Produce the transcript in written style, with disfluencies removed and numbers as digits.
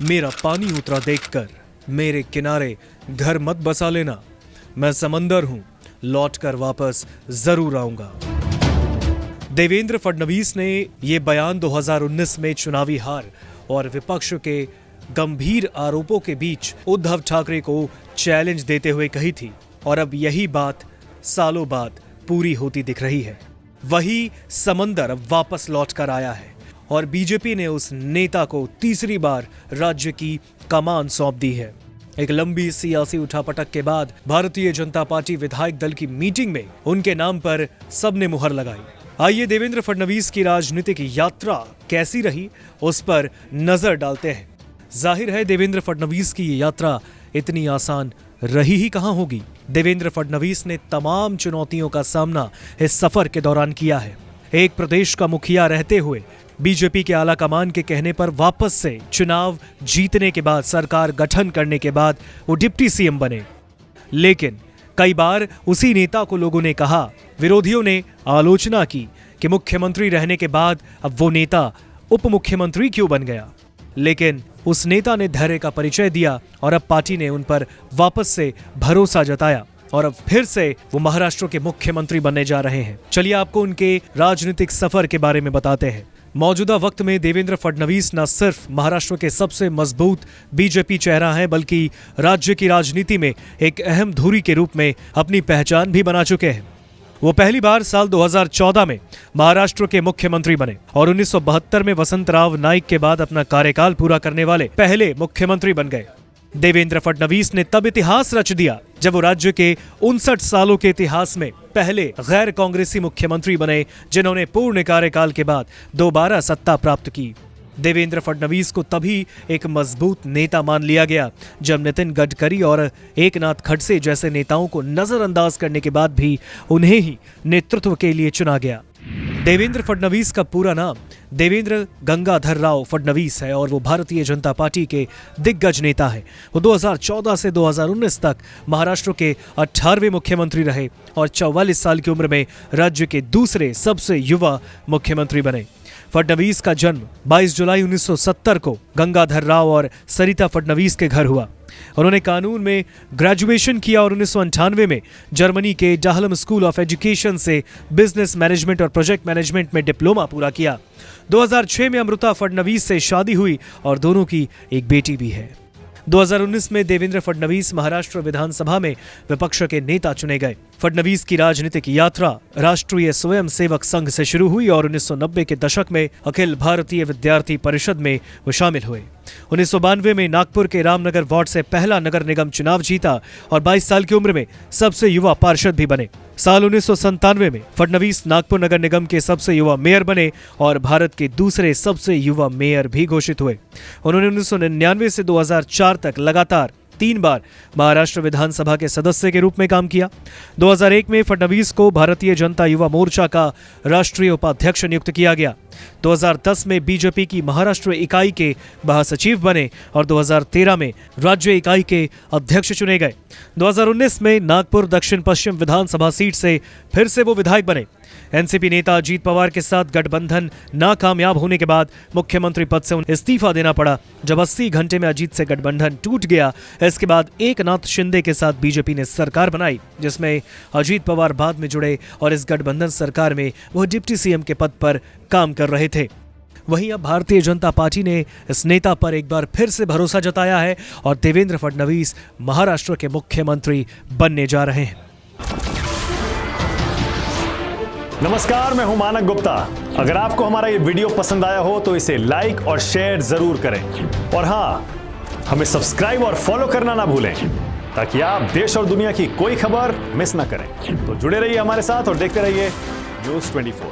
मेरा पानी उतरा देखकर मेरे किनारे घर मत बसा लेना। मैं समंदर हूं, लौटकर वापस जरूर आऊंगा। देवेंद्र फडणवीस ने यह बयान 2019 में चुनावी हार और विपक्ष के गंभीर आरोपों के बीच उद्धव ठाकरे को चैलेंज देते हुए कही थी और अब यही बात सालों बाद पूरी होती दिख रही है। वही समंदर अब वापस लौटकर आया है और बीजेपी ने उस नेता को तीसरी बार राज्य की कमान सौंप दी है। एक लंबी सियासी उठापटक के बाद भारतीय जनता पार्टी विधायक दल की मीटिंग में उनके नाम पर सबने मुहर लगाई। आइए देवेंद्र फडणवीस की राजनीतिक यात्रा कैसी रही उस पर नजर डालते हैं। जाहिर है देवेंद्र फडणवीस की ये यात्रा इतनी आसान रही ही कहां होगी। देवेंद्र फडणवीस ने तमाम चुनौतियों का सामना इस सफर के दौरान किया है। एक प्रदेश का मुखिया रहते हुए बीजेपी के आला कमान के कहने पर वापस से चुनाव जीतने के बाद सरकार गठन करने के बाद वो डिप्टी सीएम बने। लेकिन कई बार उसी नेता को लोगों ने कहा, विरोधियों ने आलोचना की कि मुख्यमंत्री रहने के बाद अब वो नेता उप मुख्यमंत्री क्यों बन गया। लेकिन उस नेता ने धैर्य का परिचय दिया और अब पार्टी ने उन पर वापस से भरोसा जताया और अब फिर से वो महाराष्ट्र के मुख्यमंत्री बनने जा रहे हैं। चलिए आपको उनके राजनीतिक सफर के बारे में बताते हैं। मौजूदा वक्त में देवेंद्र फडणवीस न सिर्फ महाराष्ट्र के सबसे मजबूत बीजेपी चेहरा है बल्कि राज्य की राजनीति में एक अहम धुरी के रूप में अपनी पहचान भी बना चुके हैं। वो पहली बार साल 2014 में महाराष्ट्र के मुख्यमंत्री बने और 1972 में वसंतराव नाइक के बाद अपना कार्यकाल पूरा करने वाले पहले मुख्यमंत्री बन गए। देवेंद्र फडणवीस ने तब इतिहास रच दिया जब वो राज्य के 59 सालों के इतिहास में पहले गैर कांग्रेसी मुख्यमंत्री बने जिन्होंने पूर्ण कार्यकाल के बाद दोबारा सत्ता प्राप्त की। देवेंद्र फडणवीस को तभी एक मजबूत नेता मान लिया गया जब नितिन गडकरी और एकनाथ खड़से जैसे नेताओं को नजरअंदाज करने के बाद भी उन्हें ही नेतृत्व के लिए चुना गया। देवेंद्र फडणवीस का पूरा नाम देवेंद्र गंगाधर राव फडणवीस है और वो भारतीय जनता पार्टी के दिग्गज नेता है। वो 2014 से 2019 तक महाराष्ट्र के 18वें मुख्यमंत्री रहे और 44 साल की उम्र में राज्य के दूसरे सबसे युवा मुख्यमंत्री बने। फडणवीस का जन्म 22 जुलाई 1970 को गंगाधर राव और सरिता फडणवीस के घर हुआ। उन्होंने कानून में ग्रेजुएशन किया और 1998 में जर्मनी के डाहलम स्कूल ऑफ एजुकेशन से बिजनेस मैनेजमेंट और प्रोजेक्ट मैनेजमेंट में डिप्लोमा पूरा किया। 2006 में अमृता फडणवीस से शादी हुई और दोनों की एक बेटी भी है। 2019 में देवेंद्र फडणवीस महाराष्ट्र विधानसभा में विपक्ष के नेता चुने गए। फडणवीस की राजनीतिक यात्रा राष्ट्रीय स्वयंसेवक संघ से शुरू हुई और 1990 के दशक में अखिल भारतीय विद्यार्थी परिषद में वो शामिल हुए। 1992 में नागपुर के रामनगर वार्ड से पहला नगर निगम चुनाव जीता और 22 साल की उम्र में सबसे युवा पार्षद भी बने। साल 1997 में फडणवीस नागपुर नगर निगम के सबसे युवा मेयर बने और भारत के दूसरे सबसे युवा मेयर भी घोषित हुए। उन्होंने 1999 से 2004 तक लगातार 3 बार महाराष्ट्र विधानसभा के सदस्य के रूप में काम किया। 2001 में फडणवीस को भारतीय जनता युवा मोर्चा का राष्ट्रीय उपाध्यक्ष नियुक्त किया गया। 2010 में बीजेपी की महाराष्ट्र इकाई के महासचिव बने और 2013 में राज्य इकाई के अध्यक्ष चुने गए। 2019 में नागपुर दक्षिण पश्चिम विधानसभा सीट से फिर से वो विधायक बने। एनसीपी नेता अजीत पवार के साथ गठबंधन नाकामयाब होने के बाद मुख्यमंत्री पद से उन्हें इस्तीफा देना पड़ा। जब 80 घंटे में अजीत से गठबंधन टूट गया, इसके बाद एकनाथ शिंदे के साथ बीजेपी ने सरकार बनाई जिसमें अजीत पवार बाद में जुड़े और इस गठबंधन सरकार में वह डिप्टी सीएम के पद पर काम कर रहे थे। वहीं अब भारतीय जनता पार्टी ने इस नेता पर एक बार फिर से भरोसा जताया है और देवेंद्र फडणवीस महाराष्ट्र के मुख्यमंत्री बनने जा रहे हैं। नमस्कार, मैं हूं मानक गुप्ता। अगर आपको हमारा ये वीडियो पसंद आया हो तो इसे लाइक और शेयर जरूर करें और हाँ, हमें सब्सक्राइब और फॉलो करना ना भूलें ताकि आप देश और दुनिया की कोई खबर मिस ना करें। तो जुड़े रहिए हमारे साथ और देखते रहिए न्यूज़ 24।